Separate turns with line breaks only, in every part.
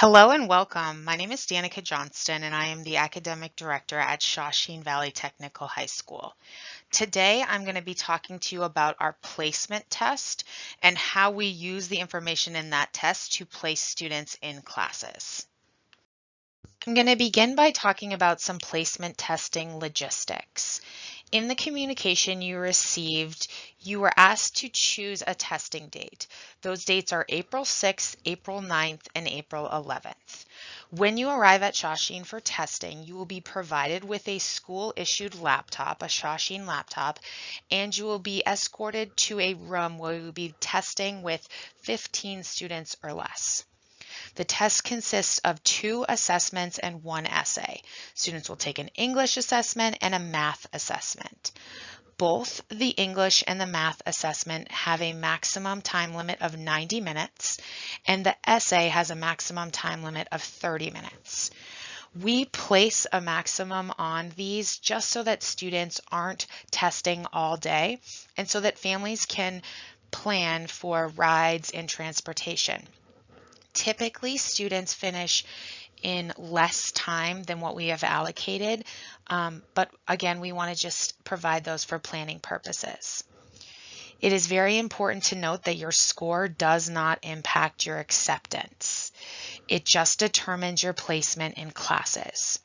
Hello and welcome. My name is Danica Johnston and I am the Academic Director at Shawsheen Valley Technical High School. Today I'm going to be talking to you about our placement test and how we use the information in that test to place students in classes. I'm going to begin by talking about some placement testing logistics. In the communication you received, you were asked to choose a testing date. Those dates are April 6th, April 9th, and April 11th. When you arrive at Shawsheen for testing, you will be provided with a school-issued laptop, a Shawsheen laptop, and you will be escorted to a room where you will be testing with 15 students or less. The test consists of 2 assessments and 1 essay. Students will take an English assessment and a math assessment. Both the English and the math assessment have a maximum time limit of 90 minutes, and the essay has a maximum time limit of 30 minutes. We place a maximum on these just so that students aren't testing all day and so that families can plan for rides and transportation. Typically, students finish in less time than what we have allocated, but again, we want to just provide those for planning purposes. It is very important to note that your score does not impact your acceptance. It just determines your placement in classes.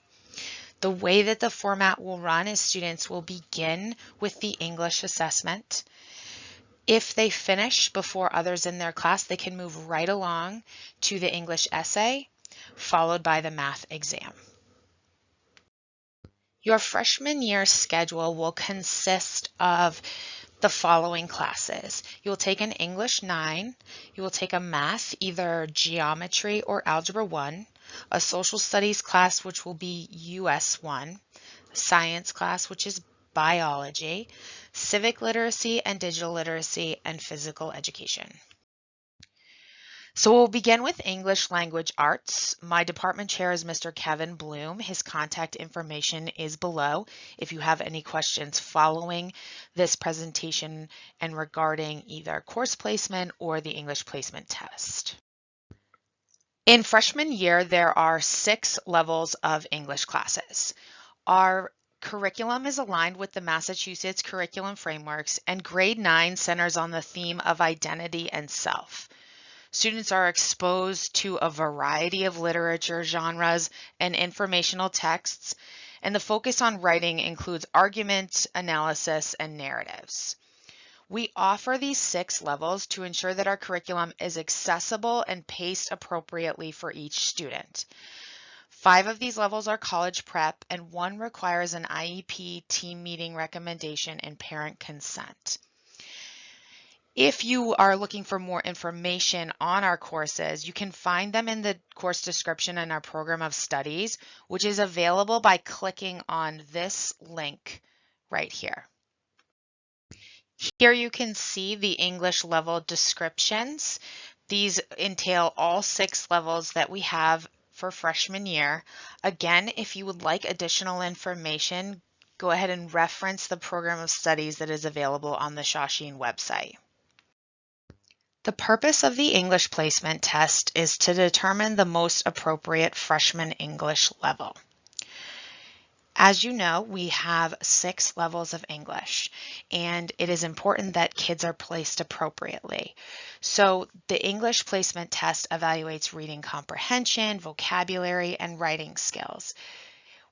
The way that the format will run is students will begin with the English assessment. If they finish before others in their class, they can move right along to the English essay, followed by the math exam. Your freshman year schedule will consist of the following classes. You will take an English 9, you will take a math, either geometry or algebra 1, a social studies class which will be US 1, a science class which is biology, civic literacy and digital literacy, and physical education. So we'll begin with English Language Arts. My department chair is Mr. Kevin Bloom. His contact information is below if you have any questions following this presentation and regarding either course placement or the English placement test. In freshman year, there are 6 levels of English classes. Our curriculum is aligned with the Massachusetts curriculum frameworks, and grade 9 centers on the theme of identity and self. Students are exposed to a variety of literature genres and informational texts, and the focus on writing includes argument, analysis, and narratives. We offer these 6 levels to ensure that our curriculum is accessible and paced appropriately for each student. 5 of these levels are college prep, and 1 requires an IEP, team meeting recommendation, and parent consent. If you are looking for more information on our courses, you can find them in the course description in our program of studies, which is available by clicking on this link right here. Here you can see the English level descriptions. These entail all 6 levels that we have for freshman year. Again, if you would like additional information, go ahead and reference the program of studies that is available on the Shawsheen website. The purpose of the English placement test is to determine the most appropriate freshman English level. As you know, we have 6 levels of English, and it is important that kids are placed appropriately. So the English placement test evaluates reading comprehension, vocabulary, and writing skills.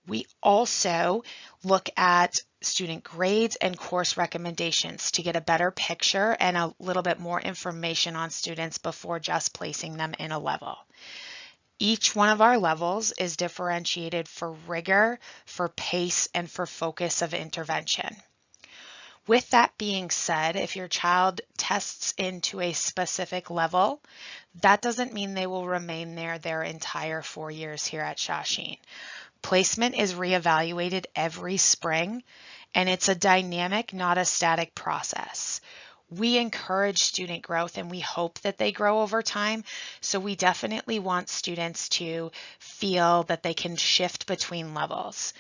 We also look at student grades and course recommendations to get a better picture and a little bit more information on students before just placing them in a level. Each one of our levels is differentiated for rigor, for pace, and for focus of intervention. With that being said, if your child tests into a specific level, that doesn't mean they will remain there their entire 4 years here at Shawsheen. Placement is reevaluated every spring, and it's a dynamic, not a static process. We encourage student growth and we hope that they grow over time, so we definitely want students to feel that they can shift between levels.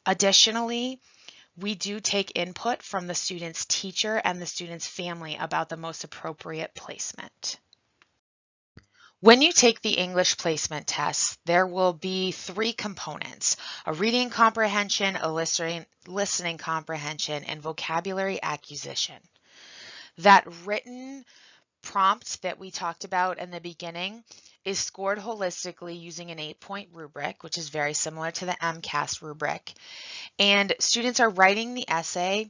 Additionally, we do take input from the student's teacher and the student's family about the most appropriate placement. When you take the English placement test, there will be three components: a reading comprehension, a listening comprehension, and vocabulary acquisition. That written prompt that we talked about in the beginning is scored holistically using an 8-point rubric, which is very similar to the MCAS rubric. And students are writing the essay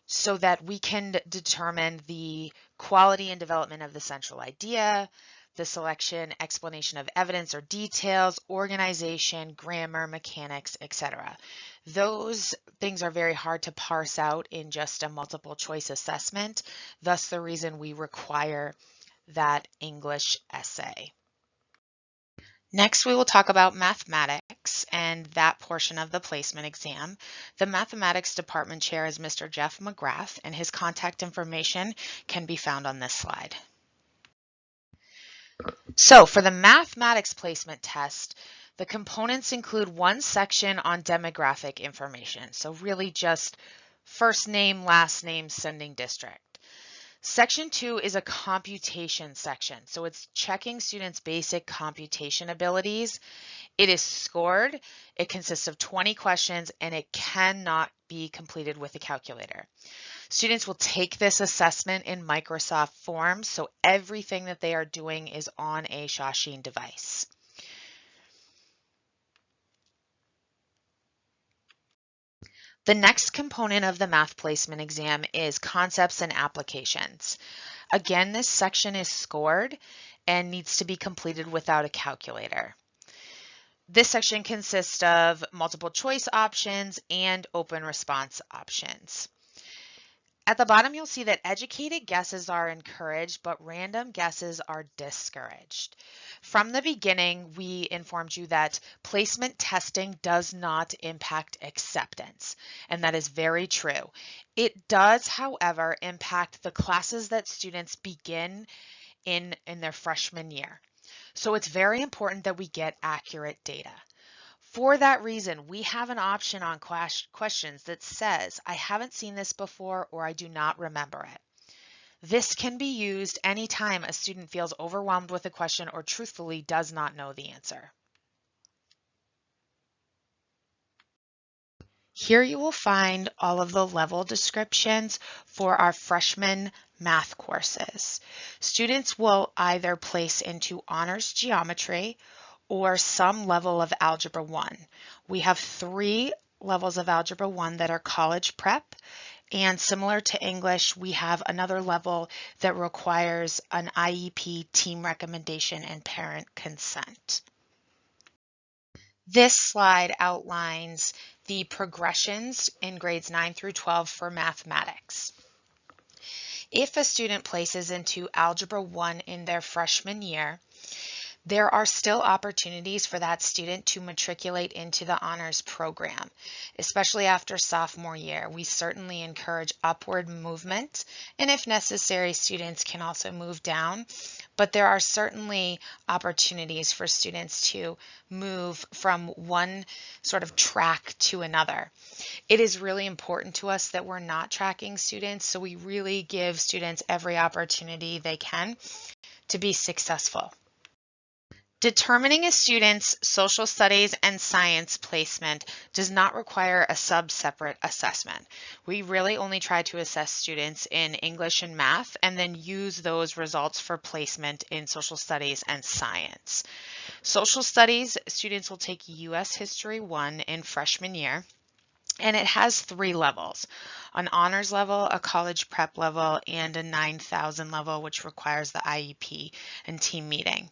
so that we can determine the quality and development of the central idea, the selection, explanation of evidence or details, organization, grammar, mechanics, etc. Those things are very hard to parse out in just a multiple choice assessment, thus the reason we require that English essay. Next, we will talk about mathematics and that portion of the placement exam. The mathematics department chair is Mr. Jeff McGrath, and his contact information can be found on this slide. So for the mathematics placement test, the components include one section on demographic information. So really just first name, last name, sending district. Section 2 is a computation section. So it's checking students' basic computation abilities. It is scored. It consists of 20 questions and it cannot be completed with a calculator. Students will take this assessment in Microsoft Forms, so everything that they are doing is on a Shawsheen device. The next component of the math placement exam is concepts and applications. Again, this section is scored and needs to be completed without a calculator. This section consists of multiple choice options and open response options. At the bottom, you'll see that educated guesses are encouraged, but random guesses are discouraged. From the beginning, we informed you that placement testing does not impact acceptance, and that is very true. It does, however, impact the classes that students begin in their freshman year. So it's very important that we get accurate data. For that reason, we have an option on questions that says, I haven't seen this before or I do not remember it. This can be used anytime a student feels overwhelmed with a question or truthfully does not know the answer. Here you will find all of the level descriptions for our freshman math courses. Students will either place into honors geometry or some level of Algebra 1. We have 3 levels of Algebra 1 that are college prep, and similar to English, we have another level that requires an IEP, team recommendation, and parent consent. This slide outlines the progressions in grades 9 through 12 for mathematics. If a student places into Algebra 1 in their freshman year, there are still opportunities for that student to matriculate into the honors program, especially after sophomore year. We certainly encourage upward movement, and if necessary, students can also move down, but there are certainly opportunities for students to move from one sort of track to another. It is really important to us that we're not tracking students, so we really give students every opportunity they can to be successful. Determining a student's social studies and science placement does not require a separate assessment. We really only try to assess students in English and math and then use those results for placement in social studies and science. Social studies, students will take U.S. History 1 in freshman year, and it has 3 levels: an honors level, a college prep level, and a 9,000 level, which requires the IEP and team meeting.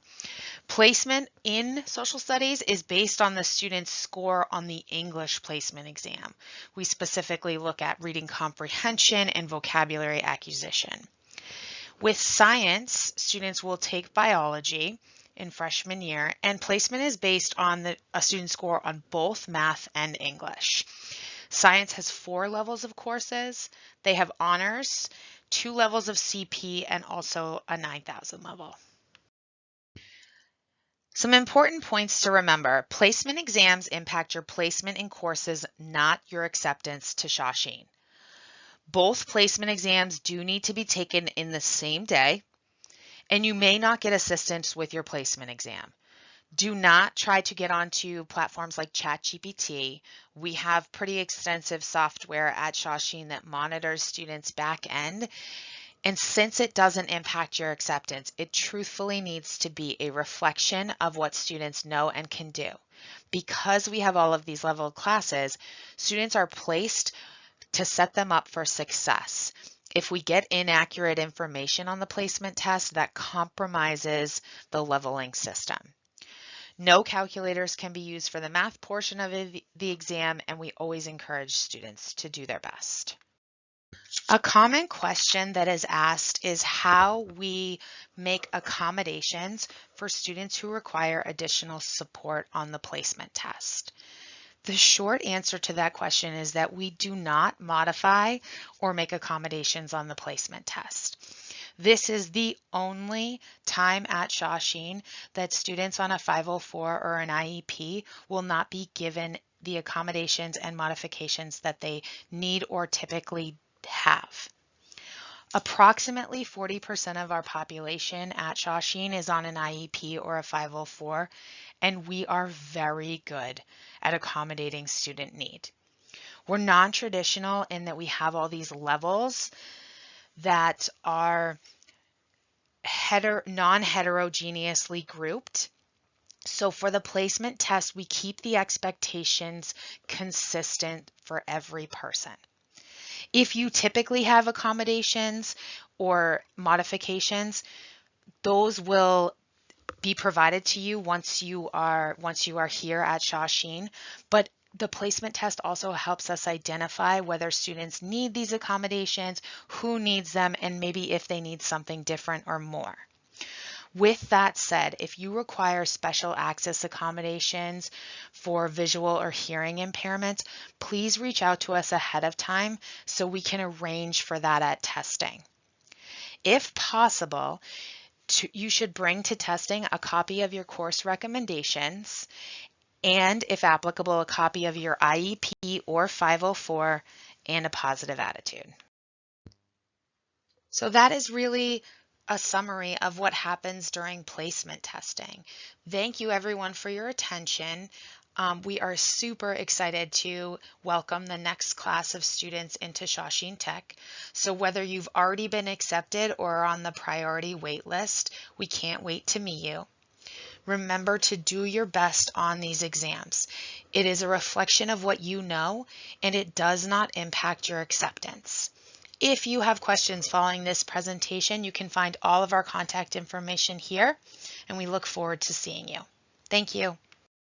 Placement in social studies is based on the student's score on the English placement exam. We specifically look at reading comprehension and vocabulary acquisition. With science, students will take biology in freshman year, and placement is based on a student's score on both math and English. Science has 4 levels of courses. They have honors, 2 levels of CP, and also a 9,000 level. Some important points to remember: placement exams impact your placement in courses, not your acceptance to Shawsheen. Both placement exams do need to be taken in the same day, and you may not get assistance with your placement exam. Do not try to get onto platforms like ChatGPT. We have pretty extensive software at Shawsheen that monitors students' back end. And since it doesn't impact your acceptance, it truthfully needs to be a reflection of what students know and can do. Because we have all of these level classes, students are placed to set them up for success. If we get inaccurate information on the placement test, that compromises the leveling system. No calculators can be used for the math portion of the exam, and we always encourage students to do their best. A common question that is asked is how we make accommodations for students who require additional support on the placement test. The short answer to that question is that we do not modify or make accommodations on the placement test. This is the only time at Shawsheen that students on a 504 or an IEP will not be given the accommodations and modifications that they need or typically have. Approximately 40% of our population at Shawsheen is on an IEP or a 504, and we are very good at accommodating student need. We're non-traditional in that we have all these levels that are non-heterogeneously grouped. So for the placement test, we keep the expectations consistent for every person. If you typically have accommodations or modifications, those will be provided to you once you are here at Shawsheen, but the placement test also helps us identify whether students need these accommodations, who needs them, and maybe if they need something different or more. With that said, if you require special access accommodations for visual or hearing impairments, please reach out to us ahead of time so we can arrange for that at testing. If possible, you should bring to testing a copy of your course recommendations and, if applicable, a copy of your IEP or 504 and a positive attitude. So that is really a summary of what happens during placement testing. Thank you everyone for your attention. We are super excited to welcome the next class of students into Shawsheen Tech. So whether you've already been accepted or are on the priority wait list, we can't wait to meet you. Remember to do your best on these exams. It is a reflection of what you know, and it does not impact your acceptance. If you have questions following this presentation, you can find all of our contact information here, and we look forward to seeing you. Thank you.